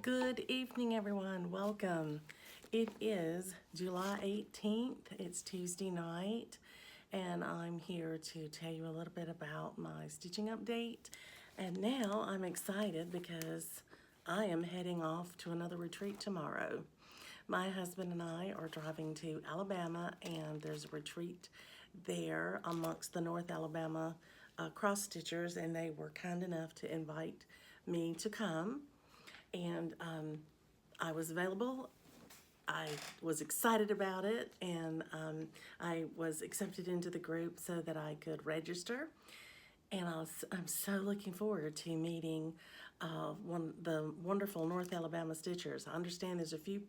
Good evening, everyone. Welcome. It is July 18th. It's Tuesday night, and I'm here to tell you a little bit about my stitching update. And now I'm excited because I am heading off to another retreat tomorrow. My husband and I are driving to Alabama, and there's a retreat there amongst the North Alabama cross stitchers, and they were kind enough to invite me to come. And I was available. I was excited about it, and I was accepted into the group so that I could register. And I'm so looking forward to meeting the wonderful North Alabama Stitchers. I understand there's a few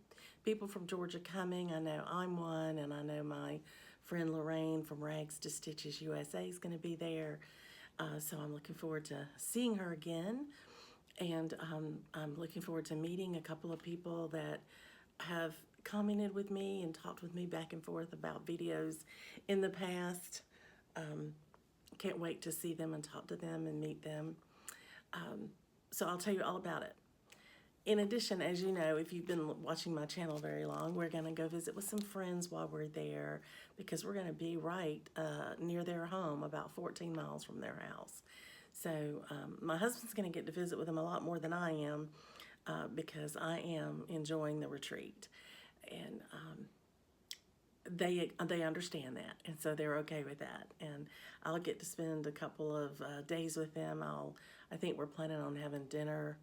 people from Georgia coming. I know I'm one, and I know my friend Lorraine from Rags to Stitches USA is going to be there. So I'm looking forward to seeing her again. And I'm looking forward to meeting a couple of people that have commented with me and talked with me back and forth about videos in the past. Can't wait to see them and talk to them and meet them. So I'll tell you all about it. In addition, as you know, if you've been watching my channel very long, we're going to go visit with some friends while we're there because we're going to be right near their home, about 14 miles from their house. So my husband's going to get to visit with them a lot more than I am because I am enjoying the retreat. And they understand that, and so they're okay with that. And I'll get to spend a couple of days with them. I think we're planning on having dinner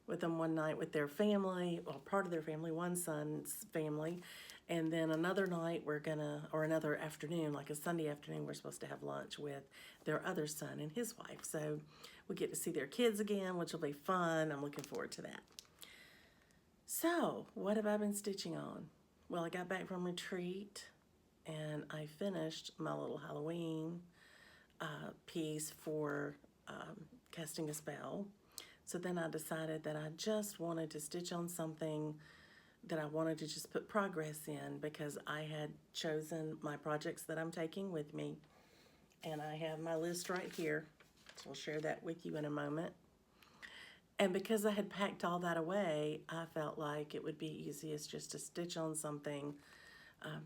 with them one night with their family, well, part of their family, one son's family, and then another night or another afternoon, like a Sunday afternoon, we're supposed to have lunch with their other son and his wife. So we get to see their kids again, which will be fun. I'm looking forward to that. So what have I been stitching on? Well, I got back from retreat and I finished my little Halloween piece for casting a spell. So then I decided that I just wanted to stitch on something that I wanted to just put progress in because I had chosen my projects that I'm taking with me. And I have my list right here. So I'll share that with you in a moment. And because I had packed all that away, I felt like it would be easiest just to stitch on something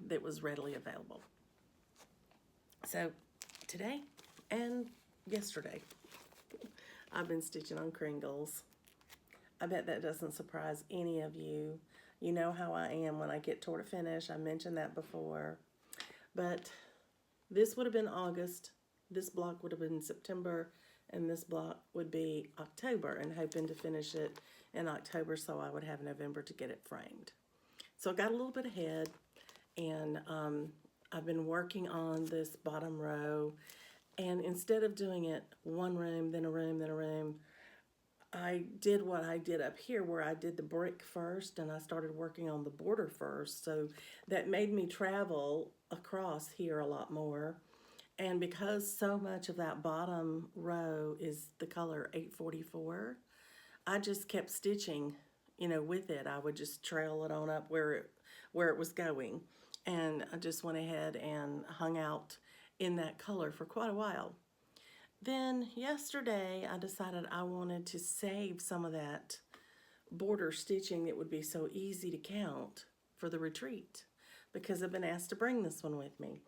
that was readily available. So today and yesterday, I've been stitching on Kringles. I bet that doesn't surprise any of you. You know how I am when I get toward a finish. I mentioned that before. But this would have been August. This block would have been September. And this block would be October. And hoping to finish it in October so I would have November to get it framed. So I got a little bit ahead. And I've been working on this bottom row. And instead of doing it one room, then a room, then a room, I did what I did up here where I did the brick first and I started working on the border first. So that made me travel across here a lot more. And because so much of that bottom row is the color 844, I just kept stitching, with it. I would just trail it on up where it was going. And I just went ahead and hung out in that color for quite a while. Then yesterday I decided I wanted to save some of that border stitching that would be so easy to count for the retreat because I've been asked to bring this one with me.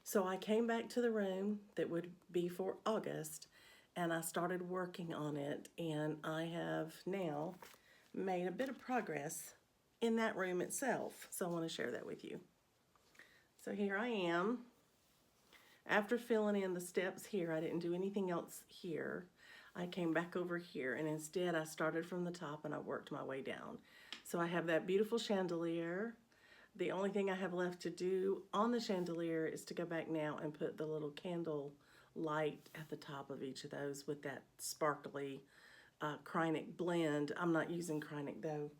So I came back to the room that would be for August and I started working on it, and I have now made a bit of progress in that room itself. So I want to share that with you. So here I am. After filling in the steps here, I didn't do anything else here. I came back over here, and instead I started from the top and I worked my way down. So I have that beautiful chandelier. The only thing I have left to do on the chandelier is to go back now and put the little candle light at the top of each of those with that sparkly Kringles blend. I'm not using Kringles though.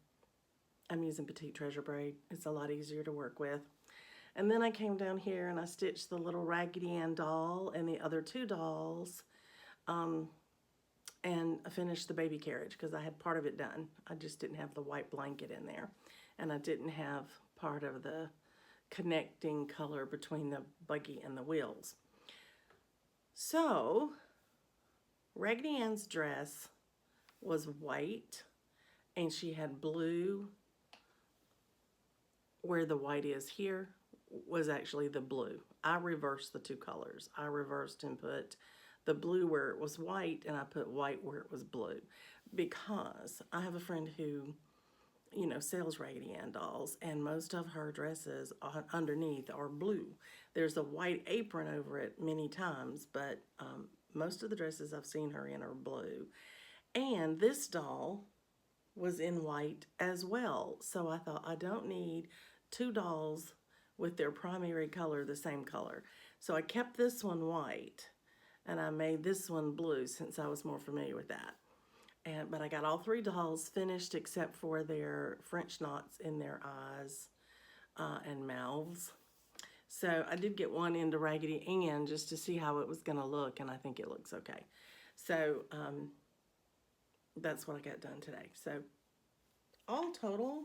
I'm using Petite Treasure braid. It's a lot easier to work with. And then I came down here and I stitched the little Raggedy Ann doll and the other two dolls, and I finished the baby carriage because I had part of it done. I just didn't have the white blanket in there, and I didn't have part of the connecting color between the buggy and the wheels. So Raggedy Ann's dress was white and she had blue where the white is here was actually the blue. I reversed the two colors. I reversed and put the blue where it was white, and I put white where it was blue, because I have a friend who, you know, sells Raggedy Ann dolls, and most of her dresses underneath are blue. There's a white apron over it many times, but most of the dresses I've seen her in are blue. And this doll was in white as well. So I thought, I don't need two dolls with their primary color the same color. So I kept this one white, and I made this one blue since I was more familiar with that. But I got all three dolls finished except for their French knots in their eyes and mouths. So I did get one into Raggedy Ann just to see how it was going to look, and I think it looks okay. So that's what I got done today. So all total,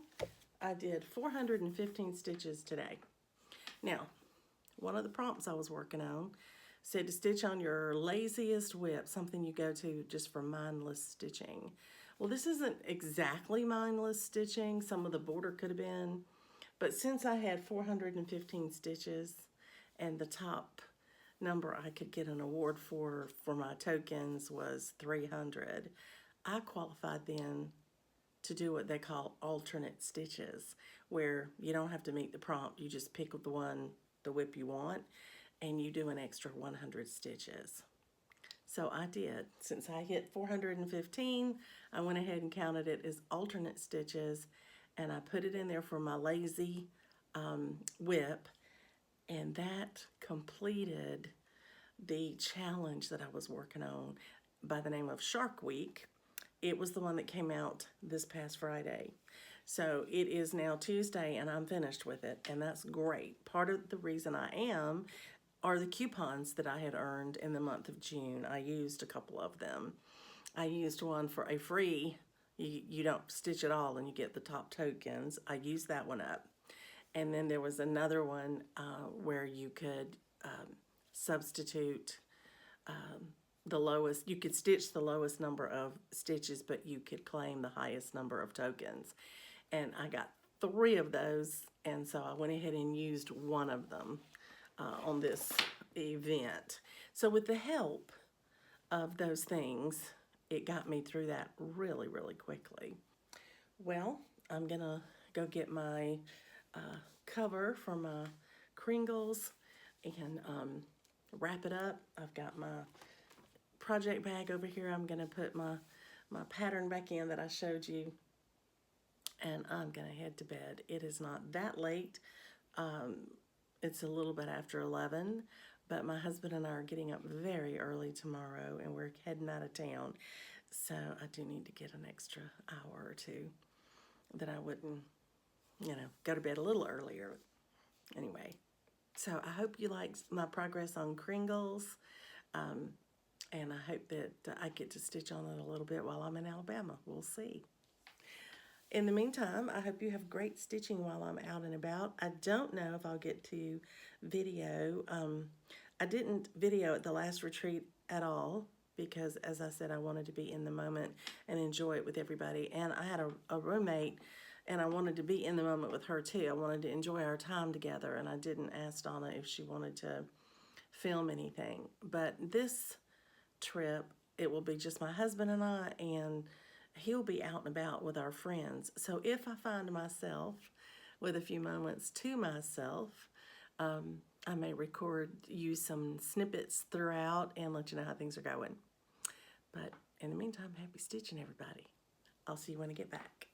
I did 415 stitches today. Now, one of the prompts I was working on said to stitch on your laziest whip, something you go to just for mindless stitching. Well, this isn't exactly mindless stitching. Some of the border could have been, but since I had 415 stitches and the top number I could get an award for my tokens was 300, I qualified then to do what they call alternate stitches, where you don't have to meet the prompt. You just pick the whip you want, and you do an extra 100 stitches. So I did. Since I hit 415, I went ahead and counted it as alternate stitches, and I put it in there for my lazy whip, and that completed the challenge that I was working on by the name of Shark Week. It was the one that came out this past Friday. So it is now Tuesday, and I'm finished with it, and that's great. Part of the reason I am are the coupons that I had earned in the month of June. I used a couple of them. I used one for a free, you don't stitch at all and you get the top tokens. I used that one up. And then there was another one where you could substitute the lowest, you could stitch the lowest number of stitches, but you could claim the highest number of tokens. And I got 3 of those, and so I went ahead and used one of them on this event. So with the help of those things, it got me through that really, really quickly. Well, I'm gonna go get my cover for my Kringles and wrap it up. I've got my project bag over here. I'm gonna put my pattern back in that I showed you, and I'm gonna head to bed. It is not that late. It's a little bit after 11, but my husband and I are getting up very early tomorrow, and we're heading out of town. So I do need to get an extra hour or two that I wouldn't, go to bed a little earlier. Anyway, so I hope you like my progress on Kringles, and I hope that I get to stitch on it a little bit while I'm in Alabama. We'll see. In the meantime, I hope you have great stitching while I'm out and about. I don't know if I'll get to video. I didn't video at the last retreat at all because, as I said, I wanted to be in the moment and enjoy it with everybody. And I had a roommate, and I wanted to be in the moment with her too. I wanted to enjoy our time together, and I didn't ask Donna if she wanted to film anything. But this trip, it will be just my husband and I, and he'll be out and about with our friends. So if I find myself with a few moments to myself, I may use some snippets throughout and let you know how things are going. But in the meantime, happy stitching, everybody. I'll see you when I get back.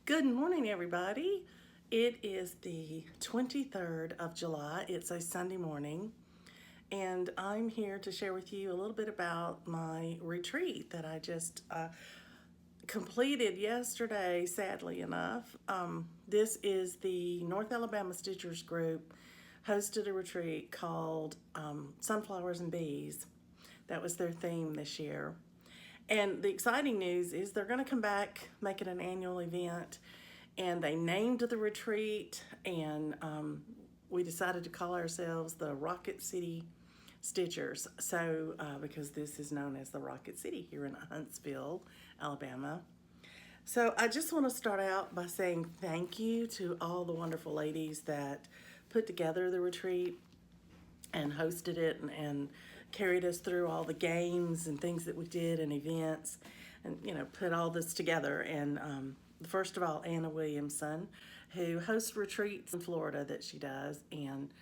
Good morning, everybody. It is the 23rd of July. It's a Sunday morning. And I'm here to share with you a little bit about my retreat that I just completed yesterday, sadly enough. This is the North Alabama Stitchers Group hosted a retreat called Sunflowers and Bees. That was their theme this year. And the exciting news is they're going to come back, make it an annual event, and they named the retreat, and we decided to call ourselves the Rocket City stitchers. So, because this is known as the Rocket City here in Huntsville, Alabama. So I just want to start out by saying thank you to all the wonderful ladies that put together the retreat and hosted it and carried us through all the games and things that we did and events and, put all this together. And first of all, Anna Williamson, who hosts retreats in Florida that she does. And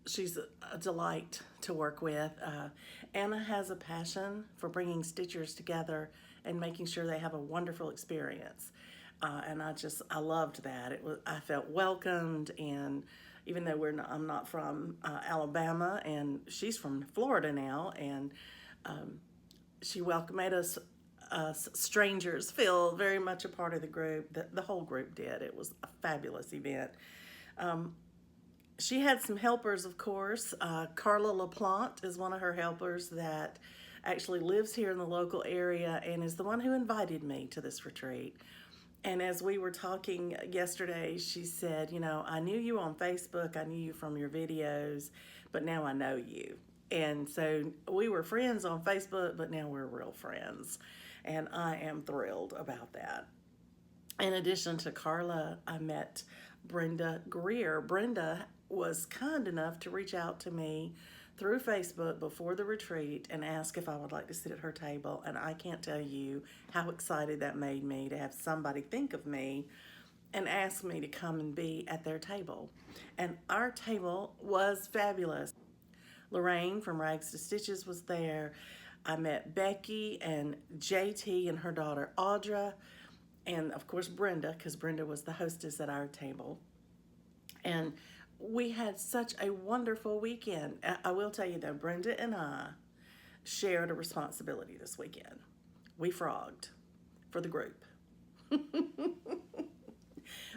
she's a delight to work with. Anna has a passion for bringing stitchers together and making sure they have a wonderful experience. And I loved that. I felt welcomed, and even though I'm not from Alabama, and she's from Florida now, and she made us strangers feel very much a part of the group. The whole group did. It was a fabulous event. She had some helpers, of course. Carla LaPlante is one of her helpers that actually lives here in the local area and is the one who invited me to this retreat. And as we were talking yesterday, she said, I knew you on Facebook, I knew you from your videos, but now I know you. And so we were friends on Facebook, but now we're real friends. And I am thrilled about that. In addition to Carla, I met Brenda Greer. Brenda was kind enough to reach out to me through Facebook before the retreat and ask if I would like to sit at her table. And I can't tell you how excited that made me to have somebody think of me and ask me to come and be at their table. And our table was fabulous. Lorraine from Rags to Stitches was there. I met Becky and JT and her daughter Audra, and of course Brenda, because Brenda was the hostess at our table. And we had such a wonderful weekend. I will tell you though, Brenda and I shared a responsibility this weekend. We frogged for the group.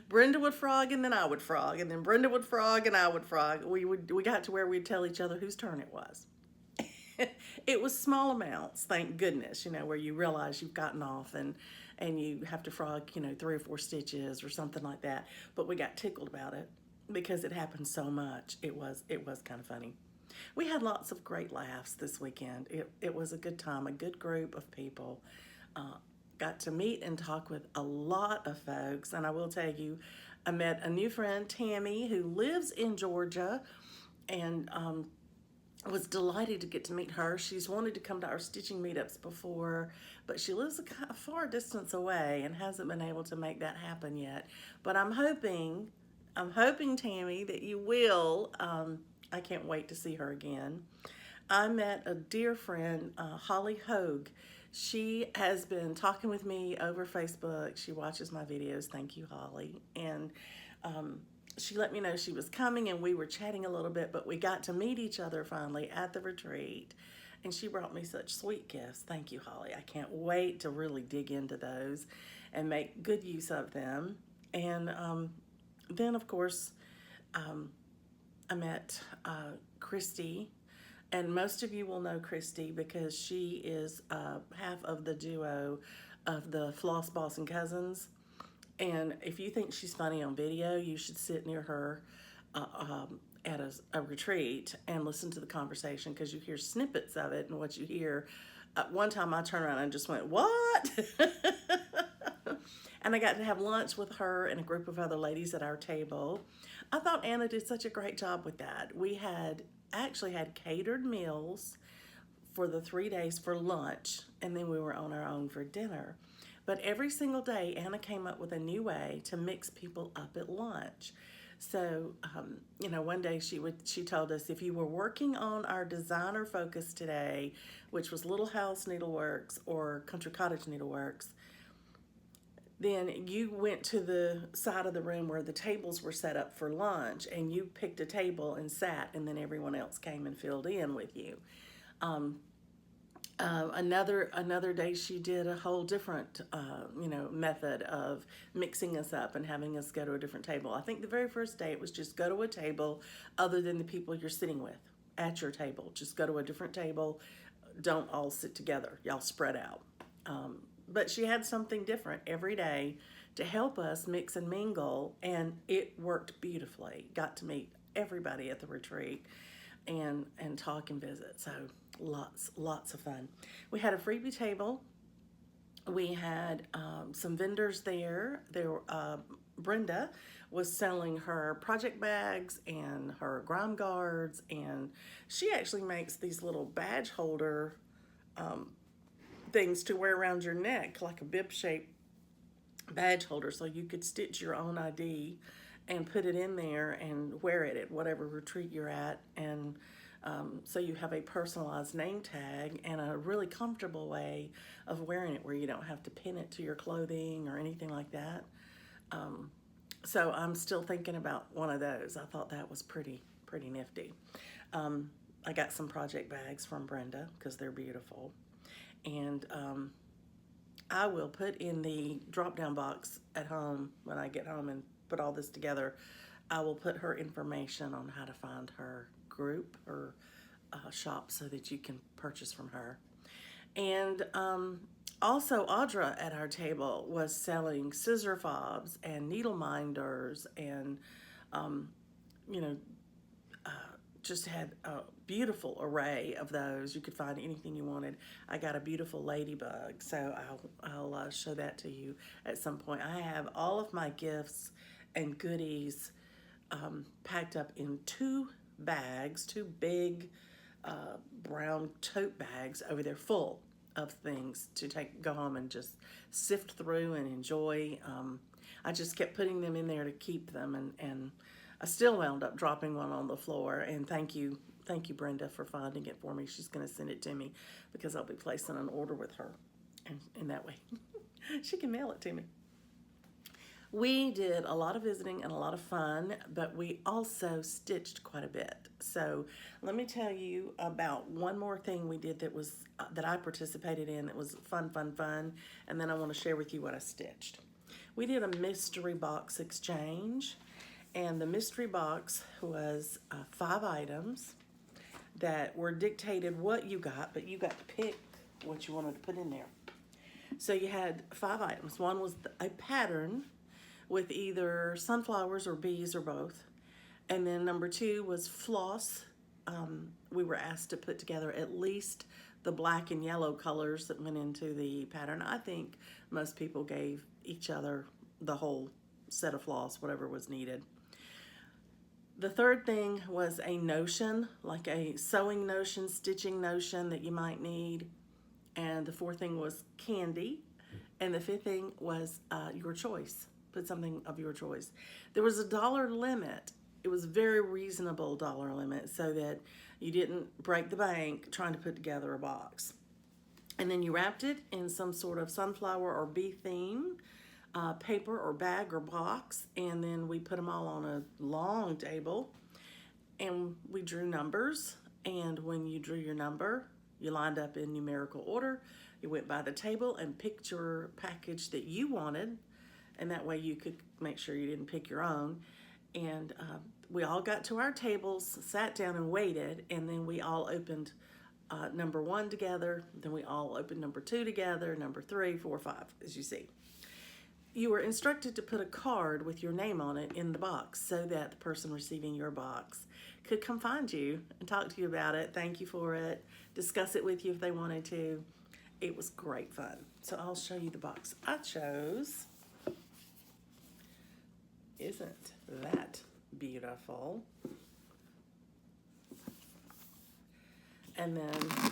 Brenda would frog and then I would frog, and then Brenda would frog and I would frog. We got to where we'd tell each other whose turn it was. It was small amounts, thank goodness, where you realize you've gotten off and you have to frog, 3 or 4 stitches or something like that. But we got tickled about it because it happened so much. It was kind of funny. We had lots of great laughs this weekend. It was a good time, a good group of people. Got to meet and talk with a lot of folks. And I will tell you, I met a new friend, Tammy, who lives in Georgia, and was delighted to get to meet her. She's wanted to come to our stitching meetups before, but she lives a far distance away and hasn't been able to make that happen yet. But I'm hoping, Tammy, that you will. I can't wait to see her again. I met a dear friend, Holly Hogue. She has been talking with me over Facebook. She watches my videos. Thank you, Holly. And she let me know she was coming, and we were chatting a little bit, but we got to meet each other finally at the retreat. And she brought me such sweet gifts. Thank you, Holly. I can't wait to really dig into those and make good use of them. And then, of course, I met Christy. And most of you will know Christy because she is half of the duo of the Floss Boss and Cousins. And if you think she's funny on video, you should sit near her at a retreat and listen to the conversation, because you hear snippets of it. And what you hear, one time I turned around and just went, "What?" And I got to have lunch with her and a group of other ladies at our table. I thought Anna did such a great job with that. We actually had catered meals for the 3 days for lunch, and then we were on our own for dinner. But every single day, Anna came up with a new way to mix people up at lunch. So, one day she told us, if you were working on our designer focus today, which was Little House Needleworks or Country Cottage Needleworks, then you went to the side of the room where the tables were set up for lunch, and you picked a table and sat, and then everyone else came and filled in with you. Another day she did a whole different, method of mixing us up and having us go to a different table. I think the very first day it was just go to a table other than the people you're sitting with at your table. Just go to a different table. Don't all sit together. Y'all spread out. But she had something different every day to help us mix and mingle, and it worked beautifully. Got to meet everybody at the retreat. and talk and visit. So lots of fun. We had a freebie table. We had some vendors there. Brenda was selling her project bags and her grime guards, and she actually makes these little badge holder things to wear around your neck, like a bib shaped badge holder, so you could stitch your own ID and put it in there and wear it at whatever retreat you're at. And so you have a personalized name tag and a really comfortable way of wearing it where you don't have to pin it to your clothing or anything like that. So I'm still thinking about one of those. I thought that was pretty nifty. I got some project bags from Brenda because they're beautiful. And I will put in the drop-down box at home when I get home and put all this together. I will put her information on how to find her group or shop so that you can purchase from her. And also Audra at our table was selling scissor fobs and needle minders and just had a beautiful array of those. You could find anything you wanted. I got a beautiful ladybug, so I'll show that to you at some point. I have all of my gifts and goodies packed up in two bags, two big brown tote bags over there full of things to go home and just sift through and enjoy. I just kept putting them in there to keep them, and I still wound up dropping one on the floor. And thank you Brenda for finding it for me. She's going to send it to me because I'll be placing an order with her, and in that way she can mail it to me. We did a lot of visiting and a lot of fun, but we also stitched quite a bit. So let me tell you about one more thing we did that I participated in that was fun, and then I want to share with you what I stitched. We did a mystery box exchange, and the mystery box was 5 items that were dictated what you got, but you got to pick what you wanted to put in there. So you had 5 items. One was a pattern with either sunflowers or bees or both. And then number 2 was floss. We were asked to put together at least the black and yellow colors that went into the pattern. I think most people gave each other the whole set of floss, whatever was needed. The third thing was a notion, like a sewing notion, stitching notion that you might need. And the 4th thing was candy. And the 5th thing was your choice. Put something of your choice. There was a $1 limit. It was a very reasonable $1 limit so that you didn't break the bank trying to put together a box. And then you wrapped it in some sort of sunflower or bee theme, paper or bag or box, and then we put them all on a long table and we drew numbers. And when you drew your number, you lined up in numerical order. You went by the table and picked your package that you wanted, and that way you could make sure you didn't pick your own. And we all got to our tables, sat down and waited, and then we all opened number 1 together, then we all opened number 2 together, number 3, 4, 5, as you see. You were instructed to put a card with your name on it in the box so that the person receiving your box could come find you and talk to you about it, thank you for it, discuss it with you if they wanted to. It was great fun. So I'll show you the box I chose. Isn't that beautiful? And then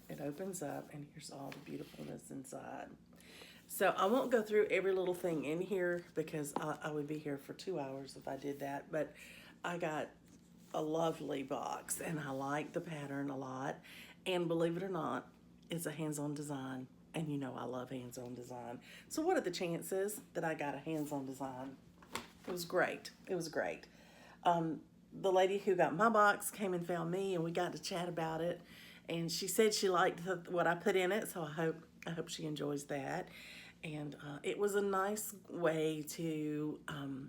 it opens up and here's all the beautifulness inside. So I won't go through every little thing in here because I would be here for 2 hours if I did that, but I got a lovely box and I like the pattern a lot. And believe it or not, it's a hands-on design, and you know I love hands-on design. So what are the chances that I got a hands-on design? It was great. It was great. The lady who got my box came and found me, and we got to chat about it. And she said she liked what I put in it, so I hope she enjoys that. And it was a nice way to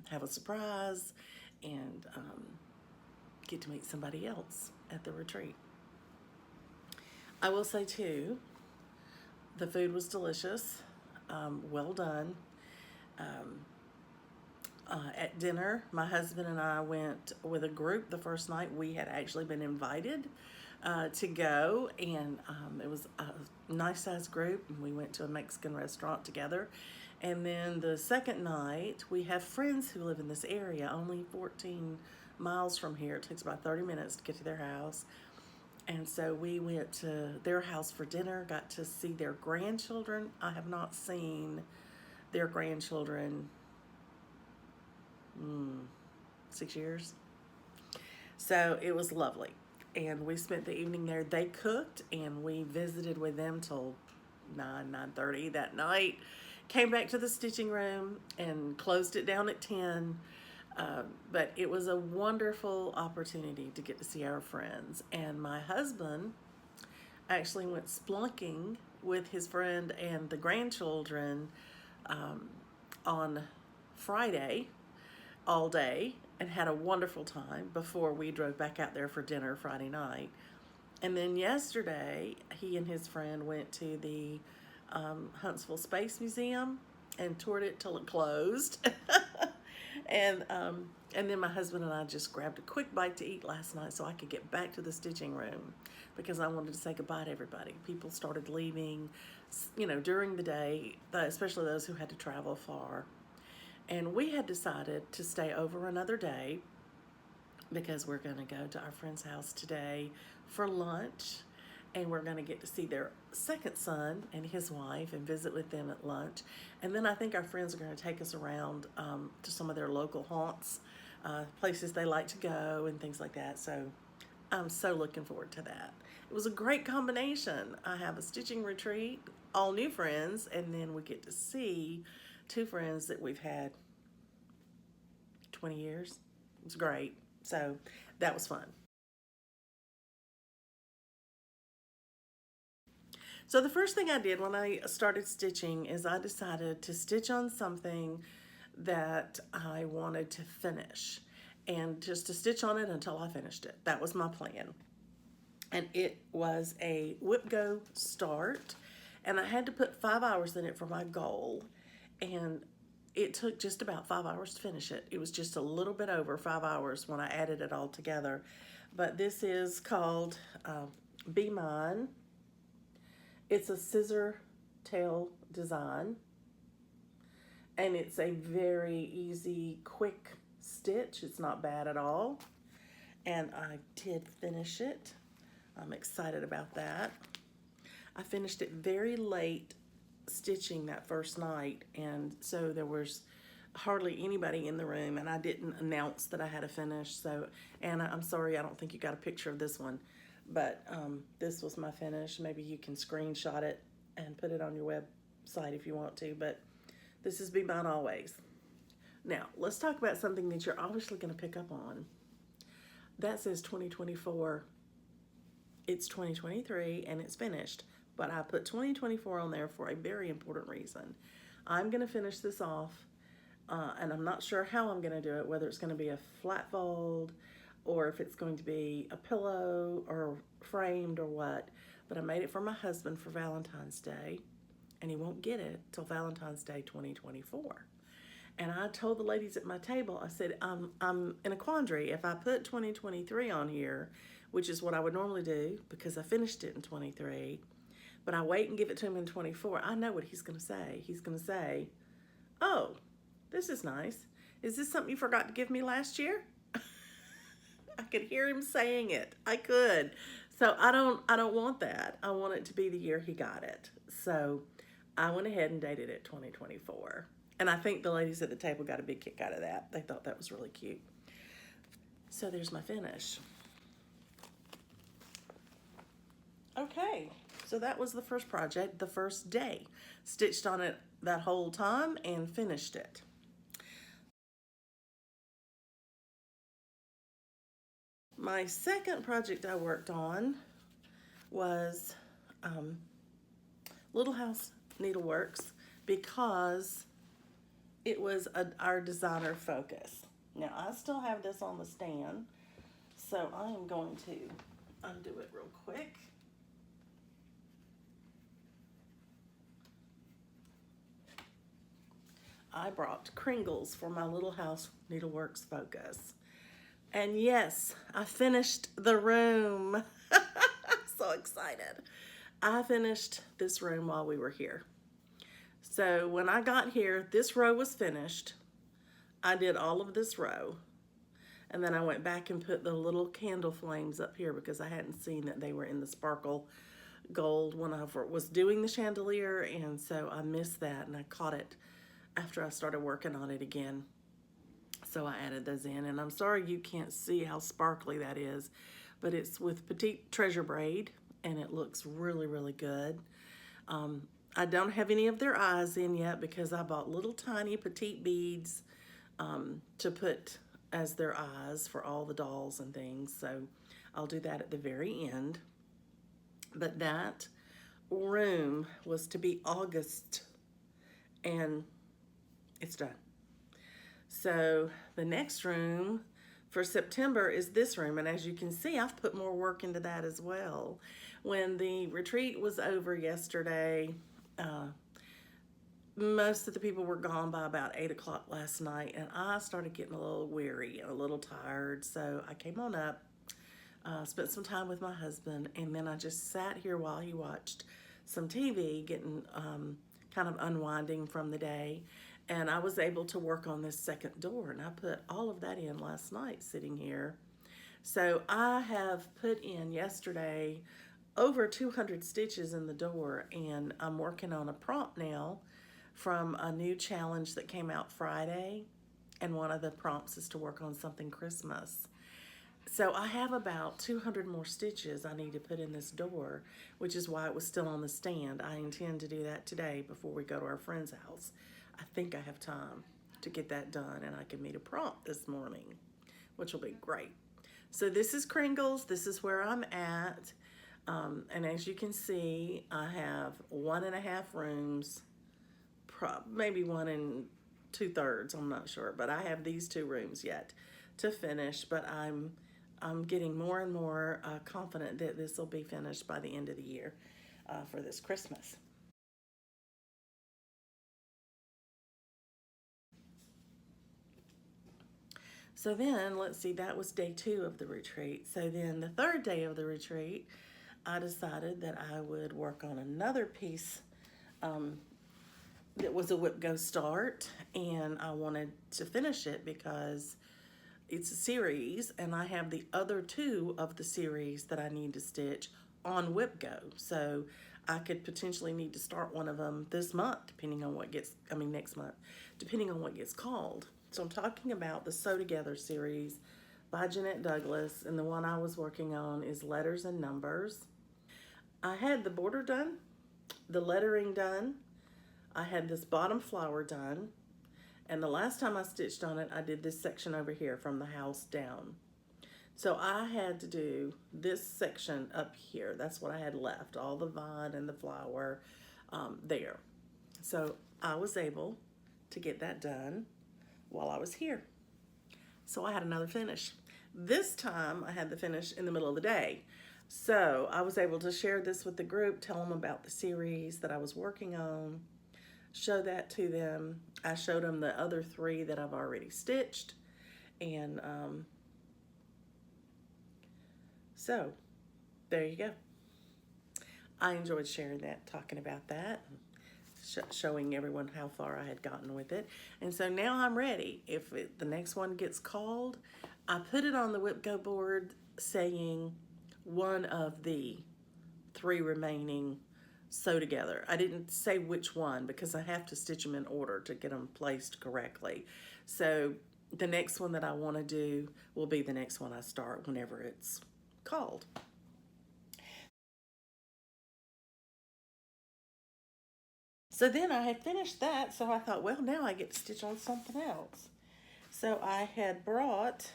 have a surprise and get to meet somebody else at the retreat. I will say too, the food was delicious, well done. at dinner. My husband and I went with a group the first night. We had actually been invited to go, and it was a nice sized group, and we went to a Mexican restaurant together. And then the second night, we have friends who live in this area, only 14 miles from here. It takes about 30 minutes to get to their house. And so we went to their house for dinner, got to see their grandchildren. I have not seen their grandchildren 6 years. So it was lovely. And we spent the evening there. They cooked, and we visited with them till 9:30 that night. Came back to the stitching room and closed it down at 10. But it was a wonderful opportunity to get to see our friends. And my husband actually went splunking with his friend and the grandchildren on Friday all day and had a wonderful time before we drove back out there for dinner Friday night. And then yesterday, he and his friend went to the Huntsville Space Museum and toured it till it closed. And then my husband and I just grabbed a quick bite to eat last night so I could get back to the stitching room because I wanted to say goodbye to everybody. People started leaving, during the day, especially those who had to travel far. And we had decided to stay over another day because we're going to go to our friend's house today for lunch. And we're going to get to see their second son and his wife and visit with them at lunch. And then I think our friends are going to take us around to some of their local haunts, places they like to go and things like that. So I'm so looking forward to that. It was a great combination. I have a stitching retreat, all new friends, and then we get to see two friends that we've had 20 years. It was great. So that was fun. So the first thing I did when I started stitching is I decided to stitch on something that I wanted to finish and just to stitch on it until I finished it. That was my plan. And it was a whip go start, and I had to put 5 hours in it for my goal, and it took just about 5 hours to finish it. It was just a little bit over 5 hours when I added it all together. But this is called Be Mine. It's a scissor tail design, and it's a very easy, quick stitch. It's not bad at all, and I did finish it. I'm excited about that. I finished it very late stitching that first night, and so there was hardly anybody in the room, and I didn't announce that I had to finish. So, Anna, I'm sorry, I don't think you got a picture of this one. But this was my finish. Maybe you can screenshot it and put it on your website if you want to. But this is Be Mine Always. Now, let's talk about something that you're obviously going to pick up on. That says 2024. It's 2023 and it's finished. But I put 2024 on there for a very important reason. I'm going to finish this off. And I'm not sure how I'm going to do it, whether it's going to be a flat fold or if it's going to be a pillow or framed or what. But I made it for my husband for Valentine's Day, and he won't get it till Valentine's Day 2024. And I told the ladies at my table, I said, I'm in a quandary. If I put 2023 on here, which is what I would normally do because I finished it in 23, but I wait and give it to him in 24, I know what he's going to say. He's going to say, oh, this is nice. Is this something you forgot to give me last year? I could hear him saying it. I could. So I don't want that. I want it to be the year he got it. So I went ahead and dated it 2024. And I think the ladies at the table got a big kick out of that. They thought that was really cute. So there's my finish. Okay, so that was the first project, the first day. Stitched on it that whole time and finished it. My second project I worked on was Little House Needleworks because it was our designer focus. Now I still have this on the stand, so I am going to undo it real quick. I brought Kringles for my Little House Needleworks Focus. And yes, I finished the room. So excited. I finished this room while we were here. So when I got here, this row was finished. I did all of this row. And then I went back and put the little candle flames up here because I hadn't seen that they were in the sparkle gold when I was doing the chandelier. And so I missed that and I caught it after I started working on it again. So I added those in, and I'm sorry you can't see how sparkly that is, but it's with Petite Treasure Braid, and it looks really, really good. I don't have any of their eyes in yet because I bought little tiny petite beads to put as their eyes for all the dolls and things. So I'll do that at the very end. But that room was to be August, and it's done. So the next room for September is this room, and as you can see, I've put more work into that as well. When the retreat was over yesterday, most of the people were gone by about 8 o'clock last night, and I started getting a little weary and a little tired, so I came on up, spent some time with my husband, and then I just sat here while he watched some TV, getting kind of unwinding from the day. And I was able to work on this second door, and I put all of that in last night sitting here. So I have put in yesterday over 200 stitches in the door, and I'm working on a prompt now from a new challenge that came out Friday, and one of the prompts is to work on something Christmas. So I have about 200 more stitches I need to put in this door, which is why it was still on the stand. I intend to do that today before we go to our friend's house. I think I have time to get that done, and I can meet a prompt this morning, which will be great. So this is Kringles. This is where I'm at. And as you can see, I have 1.5 rooms, maybe 1 2/3, I'm not sure, but I have these 2 rooms yet to finish, but I'm getting more and more confident that this will be finished by the end of the year for this Christmas. So then, let's see, that was day 2 of the retreat. So then the 3rd day of the retreat, I decided that I would work on another piece that was a whip go start, and I wanted to finish it because it's a series, and I have the other 2 of the series that I need to stitch on whip go. So I could potentially need to start one of them this month, depending on what gets, next month, depending on what gets called. So I'm talking about the Sew Together series by Jeanette Douglas, and the one I was working on is Letters and Numbers. I had the border done, the lettering done, I had this bottom flower done, and the last time I stitched on it, I did this section over here from the house down. So I had to do this section up here. That's what I had left, all the vine and the flower there. So I was able to get that done while I was here. So I had another finish. This time I had the finish in the middle of the day. So I was able to share this with the group, tell them about the series that I was working on, show that to them. I showed them the other 3 that I've already stitched, and so there you go. I enjoyed sharing that, talking about that, showing everyone how far I had gotten with it. And so now I'm ready. If the next one gets called, I put it on the whip go board saying one of the 3 remaining sew together. I didn't say which one because I have to stitch them in order to get them placed correctly. So the next one that I want to do will be the next one I start whenever it's called. So then I had finished that, so I thought, well, now I get to stitch on something else. So I had brought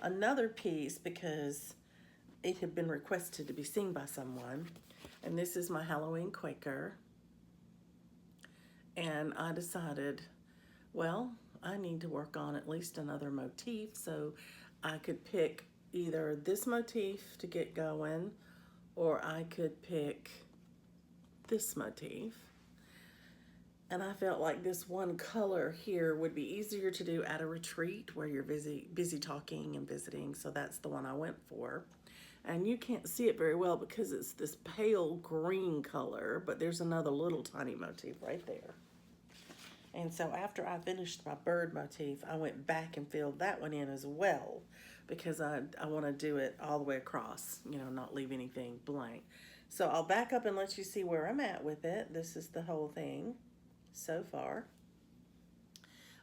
another piece because it had been requested to be seen by someone, and this is my Halloween Quaker. And I decided, well, I need to work on at least another motif, so I could pick either this motif to get going, or I could pick this motif. And I felt like this one color here would be easier to do at a retreat where you're busy talking and visiting. So that's the one I went for. And you can't see it very well because it's this pale green color, but there's another little tiny motif right there. And so after I finished my bird motif, I went back and filled that one in as well because I want to do it all the way across, not leave anything blank. So I'll back up and let you see where I'm at with it. This is the whole thing so far.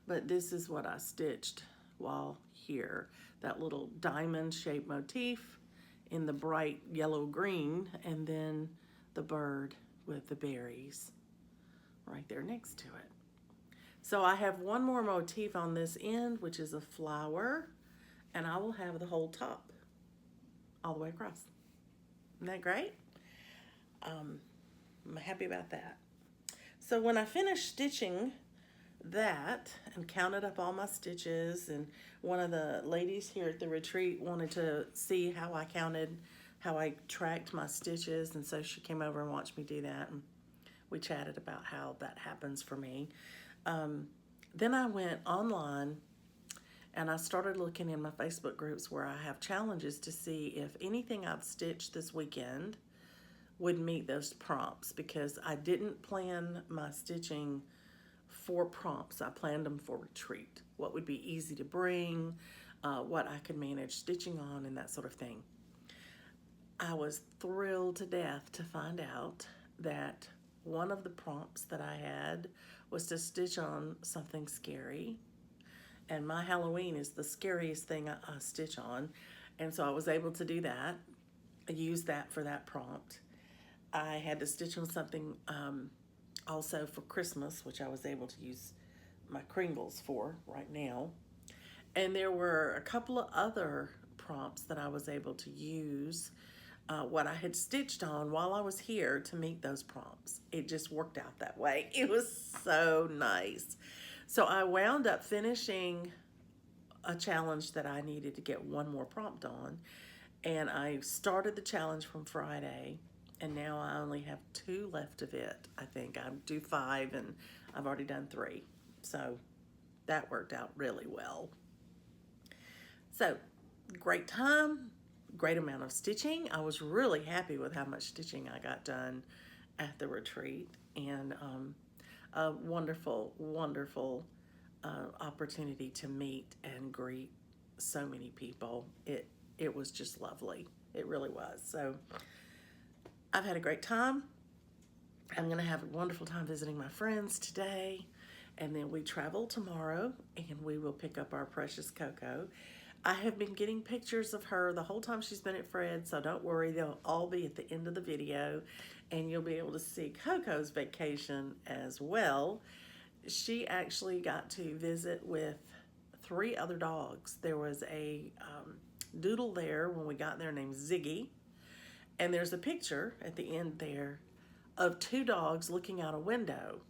But this is what I stitched while here. That little diamond shaped motif in the bright yellow green, and then the bird with the berries right there next to it. So I have one more motif on this end, which is a flower, and I will have the whole top all the way across. Isn't that great? I'm happy about that. So when I finished stitching that and counted up all my stitches, and one of the ladies here at the retreat wanted to see how I tracked my stitches, and so she came over and watched me do that, and we chatted about how that happens for me. Then I went online and I started looking in my Facebook groups where I have challenges to see if anything I've stitched this weekend would meet those prompts, because I didn't plan my stitching for prompts. I planned them for retreat, what would be easy to bring, what I could manage stitching on, and that sort of thing. I was thrilled to death to find out that one of the prompts that I had was to stitch on something scary, and my Halloween is the scariest thing I stitch on, and so I was able to do that. I used that for that prompt. I had to stitch on something also for Christmas, which I was able to use my Kringles for right now. And there were a couple of other prompts that I was able to use what I had stitched on while I was here to meet those prompts. It just worked out that way. It was so nice. So I wound up finishing a challenge that I needed to get one more prompt on, and I started the challenge from Friday, and now I only have 2 left of it. I think I do 5, and I've already done 3. So that worked out really well. So great time, great amount of stitching. I was really happy with how much stitching I got done at the retreat, and a wonderful, wonderful opportunity to meet and greet so many people. It was just lovely. It really was. So I've had a great time. I'm going to have a wonderful time visiting my friends today, and then we travel tomorrow, and we will pick up our precious Coco. I have been getting pictures of her the whole time she's been at Fred, so don't worry, they'll all be at the end of the video, and you'll be able to see Coco's vacation as well. She actually got to visit with 3 other dogs. There was a doodle there when we got there named Ziggy, and there's a picture at the end there of 2 dogs looking out a window,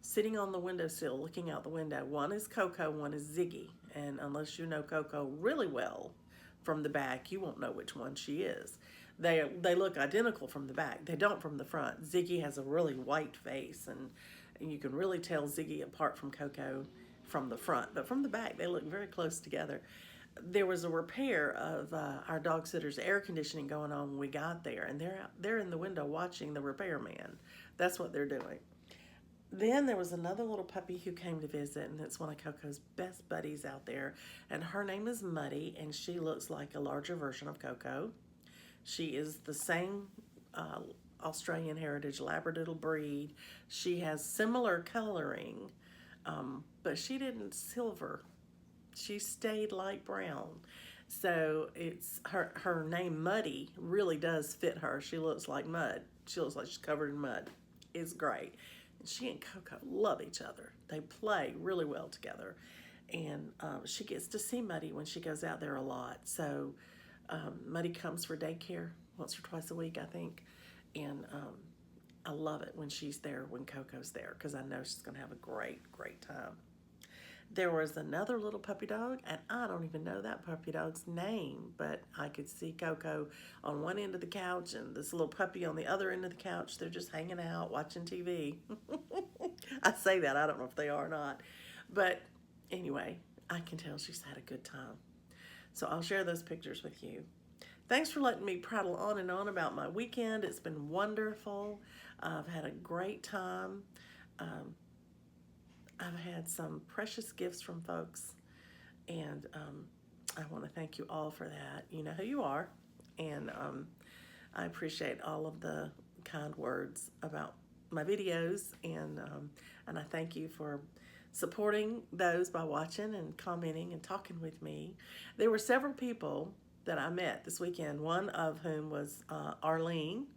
sitting on the windowsill looking out the window. One is Coco, one is Ziggy, and unless you know Coco really well from the back, you won't know which one she is. They look identical from the back. They don't from the front. Ziggy has a really white face, and you can really tell Ziggy apart from Coco from the front, but from the back they look very close together. There was a repair of our dog sitter's air conditioning going on when we got there, and they're in the window watching the repairman. That's what they're doing. Then there was another little puppy who came to visit, and it's one of Coco's best buddies out there, and her name is Muddy, and she looks like a larger version of Coco. She is the same Australian heritage Labradoodle breed. She has similar coloring, but she didn't silver. She stayed light brown. So it's her name Muddy really does fit her. She looks like mud. She looks like she's covered in mud. It's great. And she and Coco love each other. They play really well together. And she gets to see Muddy when she goes out there a lot. So Muddy comes for daycare once or twice a week, I think. And I love it when she's there, when Coco's there, because I know she's going to have a great, great time. There was another little puppy dog, and I don't even know that puppy dog's name, but I could see Coco on one end of the couch and this little puppy on the other end of the couch. They're just hanging out, watching TV. I say that, I don't know if they are or not. But anyway, I can tell she's had a good time. So I'll share those pictures with you. Thanks for letting me prattle on and on about my weekend. It's been wonderful. I've had a great time. Um, I've had some precious gifts from folks, and I want to thank you all for that. You know who you are, and I appreciate all of the kind words about my videos, and I thank you for supporting those by watching and commenting and talking with me. There were several people that I met this weekend, one of whom was Arlene,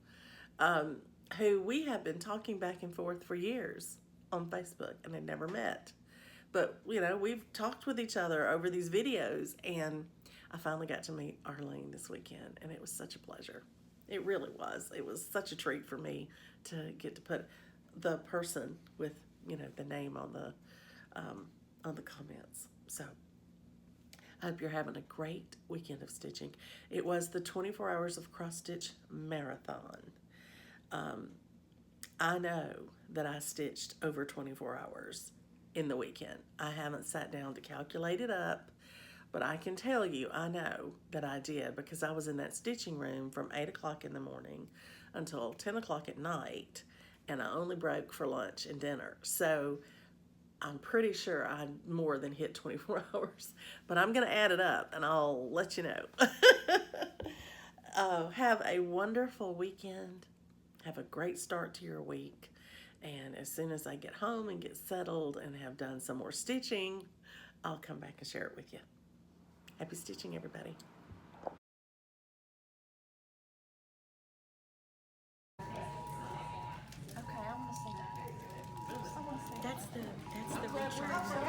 um, who we have been talking back and forth for years on Facebook and had never met. But, you know, we've talked with each other over these videos, and I finally got to meet Arlene this weekend, and it was such a pleasure. It really was. It was such a treat for me to get to put the person with, you know, the name on the comments. So I hope you're having a great weekend of stitching. It was the 24 Hours of Cross Stitch Marathon. I know that I stitched over 24 hours in the weekend. I haven't sat down to calculate it up, but I can tell you, I know that I did, because I was in that stitching room from 8 o'clock in the morning until 10 o'clock at night, and I only broke for lunch and dinner. So I'm pretty sure I more than hit 24 hours, but I'm going to add it up and I'll let you know. Have a wonderful weekend. Have a great start to your week. And as soon as I get home and get settled and have done some more stitching, I'll come back and share it with you. Happy stitching, everybody. Okay, I want to see that. I want to see That's the return.